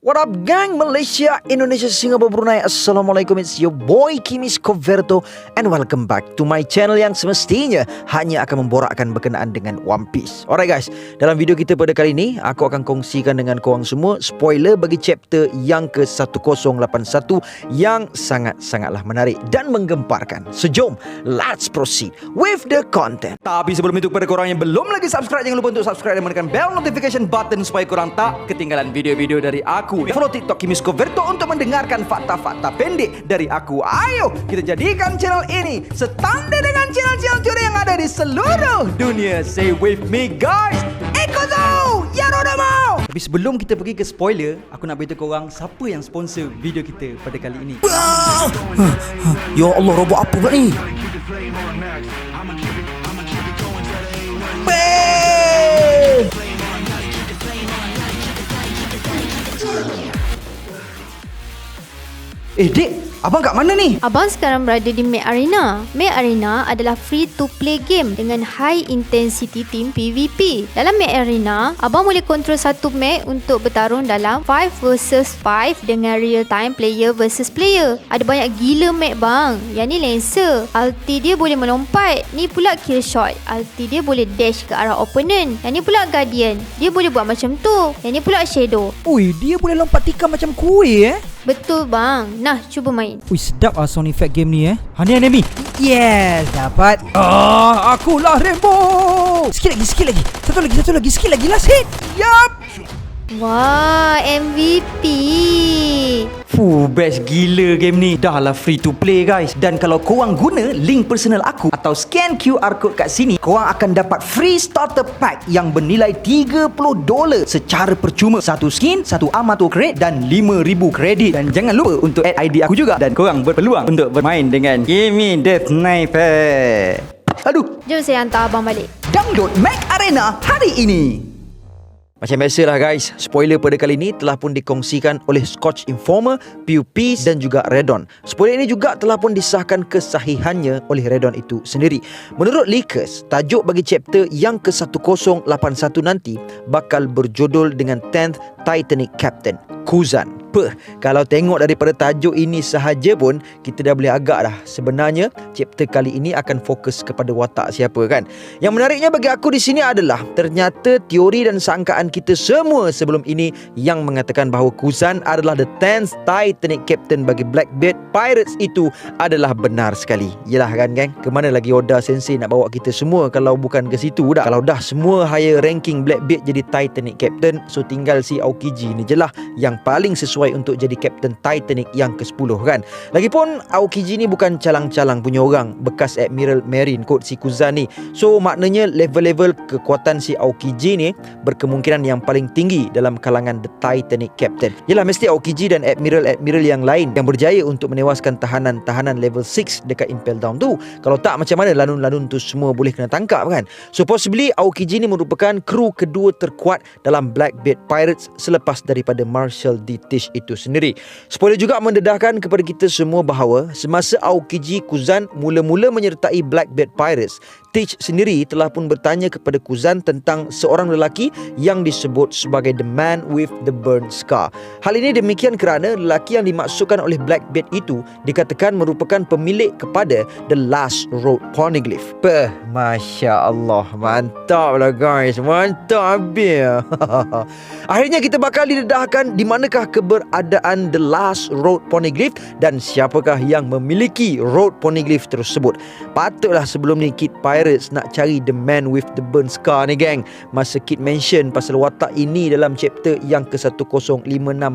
What up gang, Malaysia, Indonesia, Singapura, Brunei. Assalamualaikum, it's your boy Kimis Converto and welcome back to my channel yang semestinya hanya akan memborakkan berkenaan dengan One Piece. Alright guys, dalam video kita pada kali ini aku akan kongsikan dengan korang semua spoiler bagi chapter yang ke-1081 yang sangat-sangatlah menarik dan menggemparkan. So jom, let's proceed with the content. Tapi sebelum itu, kepada korang yang belum lagi subscribe, jangan lupa untuk subscribe dan menekan bell notification button supaya korang tak ketinggalan video-video dari aku. Follow TikTok Kimis Converto untuk mendengarkan fakta-fakta pendek dari aku. Ayo kita jadikan channel ini setandai dengan channel-channel teori yang ada di seluruh dunia. Say with me guys, Ikuzo Yarodamo. Tapi sebelum kita pergi ke spoiler, aku nak beritahu korang siapa yang sponsor video kita pada kali ini. Ya Allah, robot apa pula ni? Dik, abang kat mana ni? Abang sekarang berada di Mac Arena. Mac Arena adalah free to play game dengan high intensity team PVP. Dalam Mac Arena, abang boleh kontrol satu Mac untuk bertarung dalam 5 versus 5 dengan real time player versus player. Ada banyak gila Mac bang. Yang ni Lancer, ulti dia boleh melompat. Ni pula kill shot, ulti dia boleh dash ke arah opponent. Yang ni pula Guardian, dia boleh buat macam tu. Yang ni pula Shadow. Ui, dia boleh lompat tikam macam kuih Betul bang. Nah, cuba main. Ui, sedap sound effect game ni Ha, ni enemy. Yes, dapat. Akulah Rainbow. Sikit lagi. Satu lagi. Sikit lagi. Last hit. Yup. Wah, MVP. Best gila game ni. Dah lah free to play guys. Dan kalau korang guna link personal aku atau scan QR code kat sini, korang akan dapat free starter pack yang bernilai $30 secara percuma. Satu skin, satu armatur crate dan 5,000 kredit. Dan jangan lupa untuk add ID aku juga. Dan korang berpeluang untuk bermain dengan Kimi The Sniper. Aduh. Jom saya hantar abang balik. Download Mac Arena hari ini. Macam biasalah guys, spoiler pada kali ini telah pun dikongsikan oleh Scotch Informer, PUP dan juga Redon. Spoiler ini juga telah pun disahkan kesahihannya oleh Redon itu sendiri. Menurut leakers, tajuk bagi chapter yang ke-1081 nanti bakal berjudul dengan 10th Titanic Captain, Kuzan. Kalau tengok daripada tajuk ini sahaja pun kita dah boleh agak dah sebenarnya chapter kali ini akan fokus kepada watak siapa kan. Yang menariknya bagi aku di sini adalah ternyata teori dan sangkaan kita semua sebelum ini yang mengatakan bahawa Kuzan adalah the 10th Titanic Captain bagi Blackbeard Pirates itu adalah benar sekali. Yelah kan geng, kemana lagi Oda Sensei nak bawa kita semua kalau bukan ke situ dah. Kalau dah semua higher ranking Blackbeard jadi Titanic Captain, so tinggal si Aokiji ni je lah yang paling sesuai untuk jadi Captain Titanic yang ke-10 kan. Lagipun Aokiji ni bukan calang-calang punya orang, bekas Admiral Marine kot si Kuzan ni. So maknanya level-level kekuatan si Aokiji ni berkemungkinan yang paling tinggi dalam kalangan the Titanic Captain. Yelah, mesti Aokiji dan Admiral yang lain yang berjaya untuk menewaskan tahanan level 6 dekat Impel Down tu. Kalau tak, macam mana lanun-lanun tu semua boleh kena tangkap kan. So possibly Aokiji ni merupakan kru kedua terkuat dalam Blackbeard Pirates selepas daripada Marshal D. Tish itu sendiri. Spoiler juga mendedahkan kepada kita semua bahawa semasa Aokiji Kuzan mula-mula menyertai Blackbeard Pirates, Tish sendiri telah pun bertanya kepada Kuzan tentang seorang lelaki yang disebut sebagai the man with the burn scar. Hal ini demikian kerana lelaki yang dimaksudkan oleh Blackbeard itu dikatakan merupakan pemilik kepada the last road poneglyph. Masya Allah, mantap lah guys, mantap habis. Akhirnya kita bakal didedahkan di manakah keberadaan the last road poneglyph dan siapakah yang memiliki road poneglyph tersebut. Patutlah sebelum ni Kid Pirates nak cari the man with the burn scar ni geng. Masa Kid mention pasal watak ini dalam chapter yang ke-1056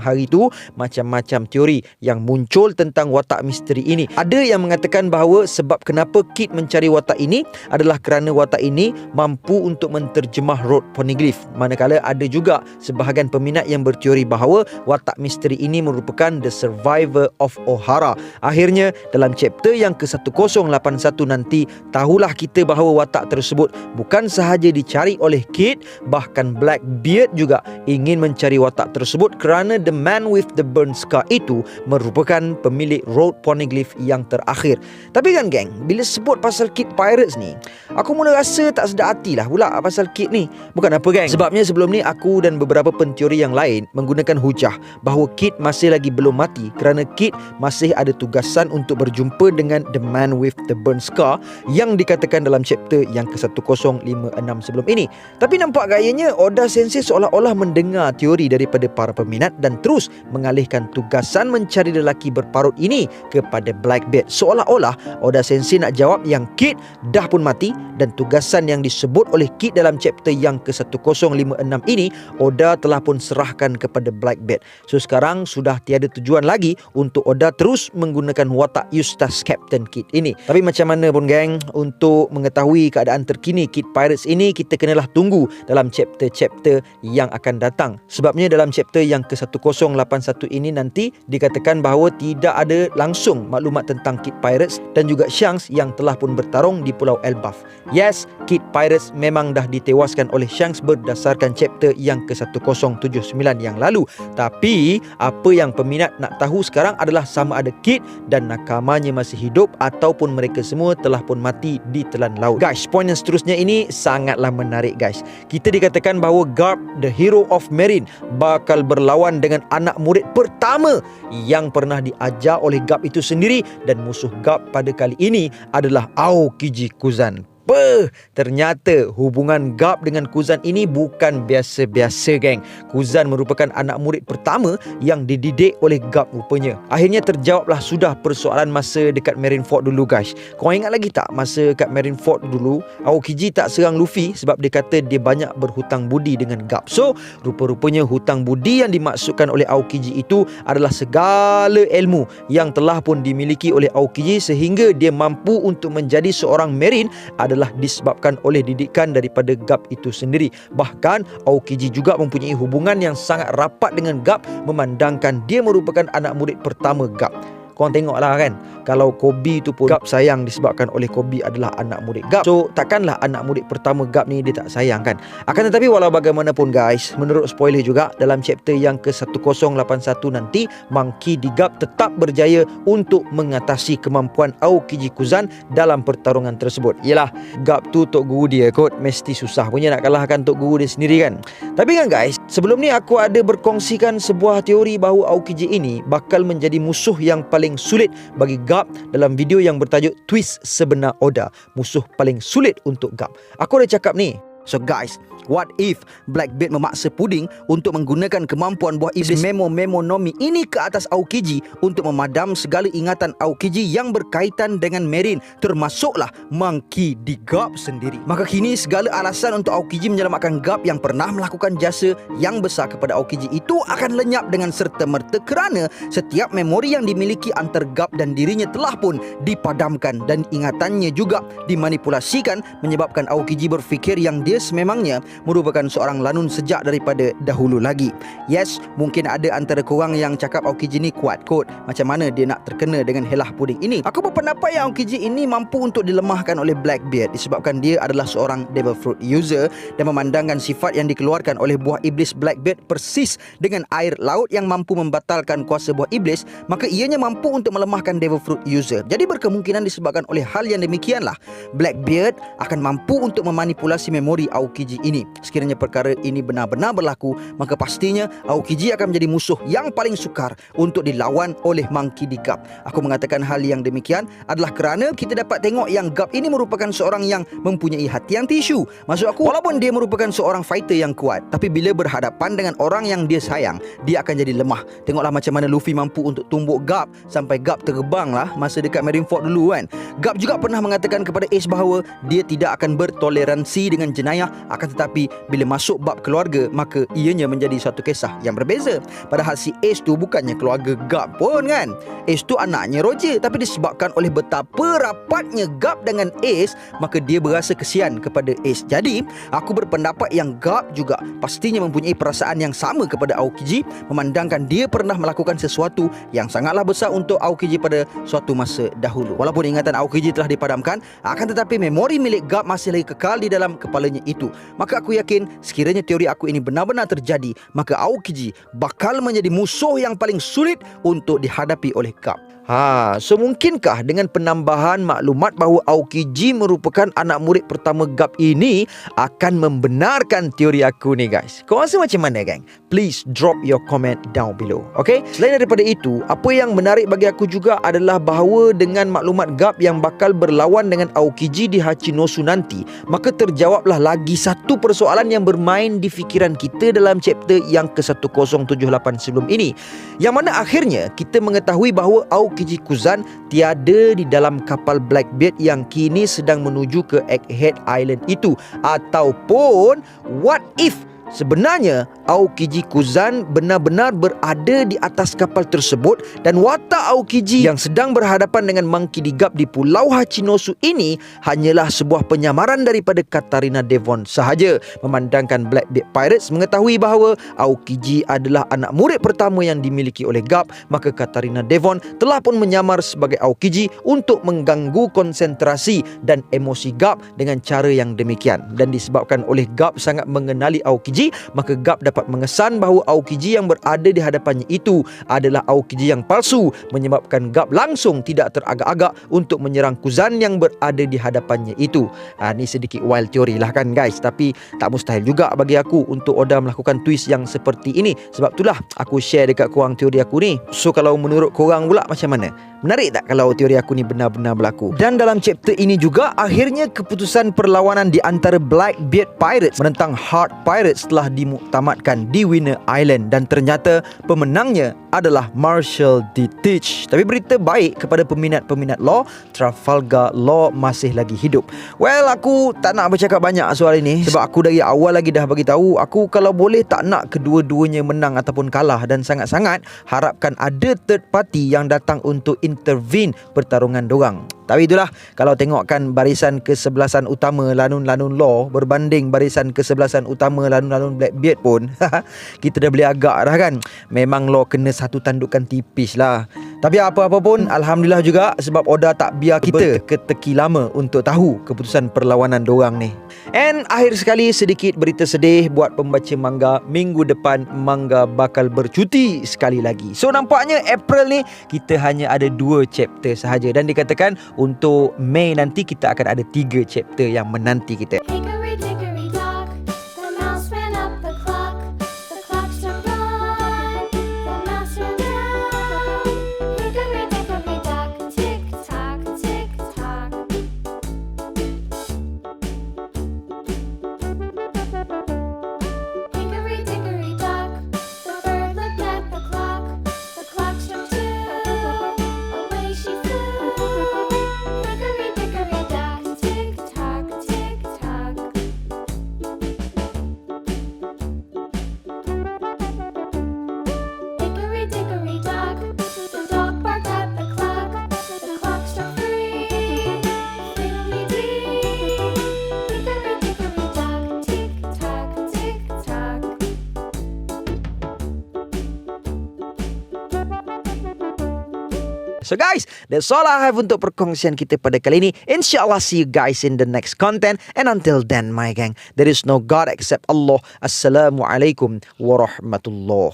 hari tu, macam-macam teori yang muncul tentang watak misteri ini. Ada yang mengatakan bahawa sebab kenapa Kid mencari watak ini adalah kerana watak ini mampu untuk menterjemah road poneglyph. Manakala ada juga sebahagian peminat yang berteori bahawa watak misteri ini merupakan the survivor of Ohara. Akhirnya dalam chapter yang ke-1081 nanti, tahulah kita bahawa watak tersebut bukan sahaja dicari oleh Kid, bahkan Blackbeard juga ingin mencari watak tersebut kerana the man with the burn scar itu merupakan pemilik road poneglyph yang terakhir. Tapi kan geng, bila sebut pasal Kid Pirates ni, aku mula rasa tak sedar hati lah pula pasal Kid ni. Bukan apa geng, sebabnya sebelum ni aku dan beberapa penteori yang lain menggunakan hujah bahawa Kid masih lagi belum mati kerana Kid masih ada tugasan untuk berjumpa dengan the man with the burn scar yang dikatakan dalam chapter yang ke-1056 sebelum ini. Tapi nampak gayanya Oda Sensei seolah-olah mendengar teori daripada para peminat dan terus mengalihkan tugasan mencari lelaki berparut ini kepada Blackbeard. Seolah-olah Oda Sensei nak jawab yang Kid dah pun mati dan tugasan yang disebut oleh Kid dalam chapter yang ke-1056 ini Oda telah pun serahkan kepada Blackbeard. So sekarang sudah tiada tujuan lagi untuk Oda terus menggunakan watak Eustace Captain Kid ini. Tapi macam mana pun geng, untuk mengetahui keadaan terkini Kid Pirates ini, kita kenalah tunggu dalam chapter-chapter yang akan datang. Sebabnya dalam chapter yang ke-1081 ini nanti dikatakan bahawa tidak ada langsung maklumat tentang Kid Pirates dan juga Shanks yang telah pun bertarung di Pulau Elbaf. Yes, Kid Pirates memang dah ditewaskan oleh Shanks berdasarkan chapter yang ke-1079 yang lalu. Tapi apa yang peminat nak tahu sekarang adalah sama ada Kid dan nakamanya masih hidup ataupun mereka semua telah pun mati di telan laut. Guys, poin yang seterusnya ini sangatlah menarik guys. Kita dikatakan bahawa Garp, the hero of Meereen, bakal berlawan dengan anak murid pertama yang pernah diajar oleh Garp itu sendiri, dan musuh Garp pada kali ini adalah Aokiji Kuzan. Ternyata hubungan Garp dengan Kuzan ini bukan biasa-biasa geng. Kuzan merupakan anak murid pertama yang dididik oleh Garp rupanya. Akhirnya terjawablah sudah persoalan masa dekat Marineford dulu guys. Korang ingat lagi tak masa kat Marineford dulu Aokiji tak serang Luffy sebab dia kata dia banyak berhutang budi dengan Garp. So rupa-rupanya hutang budi yang dimaksudkan oleh Aokiji itu adalah segala ilmu yang telah pun dimiliki oleh Aokiji sehingga dia mampu untuk menjadi seorang Meereen adalah disebabkan oleh didikan daripada Garp itu sendiri. Bahkan Aokiji juga mempunyai hubungan yang sangat rapat dengan Garp memandangkan dia merupakan anak murid pertama Garp. Korang tengoklah kan, kalau Kobe tu pun Garp sayang disebabkan oleh Kobe adalah anak murid Garp. So takkanlah anak murid pertama Garp ni dia tak sayang kan. Akan tetapi walau bagaimanapun guys, menurut spoiler juga dalam chapter yang ke-1081 nanti, Monkey D. Garp tetap berjaya untuk mengatasi kemampuan Aokiji Kuzan dalam pertarungan tersebut. Yelah, Garp tu tok guru dia kot, mesti susah punya nak kalahkan tok guru dia sendiri kan. Tapi kan guys, sebelum ni aku ada berkongsikan sebuah teori bahawa Aokiji ini bakal menjadi musuh yang paling sulit bagi Garp dalam video yang bertajuk Twist Sebenar Oda, musuh paling sulit untuk Garp. Aku dah cakap ni. So guys, what if Blackbeard memaksa Puding untuk menggunakan kemampuan buah iblis Memo Nomi ini ke atas Aokiji untuk memadam segala ingatan Aokiji yang berkaitan dengan Meereen, termasuklah Monkey D. Garp sendiri. Maka kini segala alasan untuk Aokiji menyelamatkan Garp yang pernah melakukan jasa yang besar kepada Aokiji itu akan lenyap dengan serta-merta kerana setiap memori yang dimiliki antara Garp dan dirinya telah pun dipadamkan dan ingatannya juga dimanipulasikan, menyebabkan Aokiji berfikir yang dia sememangnya merupakan seorang lanun sejak daripada dahulu lagi. Yes, mungkin ada antara korang yang cakap Aokiji ni kuat kot, macam mana dia nak terkena dengan helah puding ini. Aku berpendapat yang Aokiji ini mampu untuk dilemahkan oleh Blackbeard disebabkan dia adalah seorang Devil Fruit user dan memandangkan sifat yang dikeluarkan oleh buah iblis Blackbeard persis dengan air laut yang mampu membatalkan kuasa buah iblis, maka ianya mampu untuk melemahkan Devil Fruit user. Jadi berkemungkinan disebabkan oleh hal yang demikianlah Blackbeard akan mampu untuk memanipulasi memori Aokiji ini. Sekiranya perkara ini benar-benar berlaku, maka pastinya Aokiji akan menjadi musuh yang paling sukar untuk dilawan oleh Monkey D. Garp. Aku mengatakan hal yang demikian adalah kerana kita dapat tengok yang Garp ini merupakan seorang yang mempunyai hati yang tisu. Maksud aku, walaupun dia merupakan seorang fighter yang kuat, tapi bila berhadapan dengan orang yang dia sayang, dia akan jadi lemah. Tengoklah macam mana Luffy mampu untuk tumbuk Garp sampai Garp terbang lah masa dekat Marineford dulu kan. Garp juga pernah mengatakan kepada Ace bahawa dia tidak akan bertoleransi dengan jenayah, akan tetapi Tetapi bila masuk bab keluarga, maka ianya menjadi satu kisah yang berbeza. Padahal si Ace tu bukannya keluarga Gup pun kan. Ace tu anaknya Roger, tapi disebabkan oleh betapa rapatnya Gup dengan Ace, maka dia berasa kesian kepada Ace. Jadi aku berpendapat yang Gup juga pastinya mempunyai perasaan yang sama kepada Aokiji, memandangkan dia pernah melakukan sesuatu yang sangatlah besar untuk Aokiji pada suatu masa dahulu. Walaupun ingatan Aokiji telah dipadamkan, akan tetapi memori milik Gup masih lagi kekal di dalam kepalanya itu. Maka aku yakin sekiranya teori aku ini benar-benar terjadi, maka Aokiji bakal menjadi musuh yang paling sulit untuk dihadapi oleh Gup. So mungkinkah dengan penambahan maklumat bahawa Aokiji merupakan anak murid pertama Gup ini akan membenarkan teori aku ni guys? Kau rasa macam mana gang? Please drop your comment down below. Okay? Selain daripada itu, apa yang menarik bagi aku juga adalah bahawa dengan maklumat Gup yang bakal berlawan dengan Aokiji di Hachinosu nanti, maka terjawablah lagi satu persoalan yang bermain di fikiran kita dalam chapter yang ke-1078 sebelum ini, yang mana akhirnya kita mengetahui bahawa Aokiji Kuzan tiada di dalam kapal Blackbeard yang kini sedang menuju ke Egghead Island itu. Ataupun what if sebenarnya Aokiji Kuzan benar-benar berada di atas kapal tersebut dan watak Aokiji yang sedang berhadapan dengan Monkey D. Gup di Pulau Hachinosu ini hanyalah sebuah penyamaran daripada Katarina Devon sahaja. Memandangkan Blackbeard Pirates mengetahui bahawa Aokiji adalah anak murid pertama yang dimiliki oleh Gup, maka Katarina Devon telah pun menyamar sebagai Aokiji untuk mengganggu konsentrasi dan emosi Gup dengan cara yang demikian. Dan disebabkan oleh Gup sangat mengenali Aokiji, maka Gup dapat mengesan bahawa Aokiji yang berada di hadapannya itu adalah Aokiji yang palsu, menyebabkan Gup langsung tidak teragak-agak untuk menyerang Kuzan yang berada di hadapannya itu. Ni sedikit wild teori lah kan guys, tapi tak mustahil juga bagi aku untuk Oda melakukan twist yang seperti ini. Sebab itulah aku share dekat korang teori aku ni. So kalau menurut korang pula macam mana? Menarik tak kalau teori aku ni benar-benar berlaku? Dan dalam chapter ini juga, akhirnya keputusan perlawanan di antara Blackbeard Pirates menentang Heart Pirates telah dimuktamadkan di Winner Island, dan ternyata pemenangnya adalah Marshall D. Teach. Tapi berita baik kepada peminat-peminat law, Trafalgar Law masih lagi hidup. Well, aku tak nak bercakap banyak soal ini sebab aku dari awal lagi dah bagi tahu aku kalau boleh tak nak kedua-duanya menang ataupun kalah, dan sangat-sangat harapkan ada third party yang datang untuk intervene pertarungan dorang. Tapi itulah, kalau tengokkan barisan kesebelasan utama lanun-lanun law berbanding barisan kesebelasan utama lanun-lanun Blackbeard pun kita dah boleh agak dah kan. Memang law kena satu tandukan tipis lah. Tapi apa-apa pun, Alhamdulillah juga sebab Oda tak biar kita teka-teki lama untuk tahu keputusan perlawanan dorang ni. And akhir sekali, sedikit berita sedih buat pembaca manga. Minggu depan manga bakal bercuti sekali lagi. So nampaknya April ni kita hanya ada 2 chapter sahaja, dan dikatakan untuk Mei nanti kita akan ada 3 chapter yang menanti kita. Hickory dickory dock, the mouse ran up the clock. The clock struck one, the mouse ran down. Hickory dickory dock, tick tock, tick tock. Hickory dickory dock, the bird looked at the clock. The clock struck 2, away she flew. Hickory dickory dock, tick tock, tick tock. Hickory dickory dock, the dog barked at the clock. The clock struck 3, fiddly-dee. Hickory dickory dock, tick tock, tick tock. So guys, that's all I have untuk perkongsian kita pada kali ini. InsyaAllah see you guys in the next content. And until then my gang, there is no God except Allah. Assalamualaikum warahmatullahi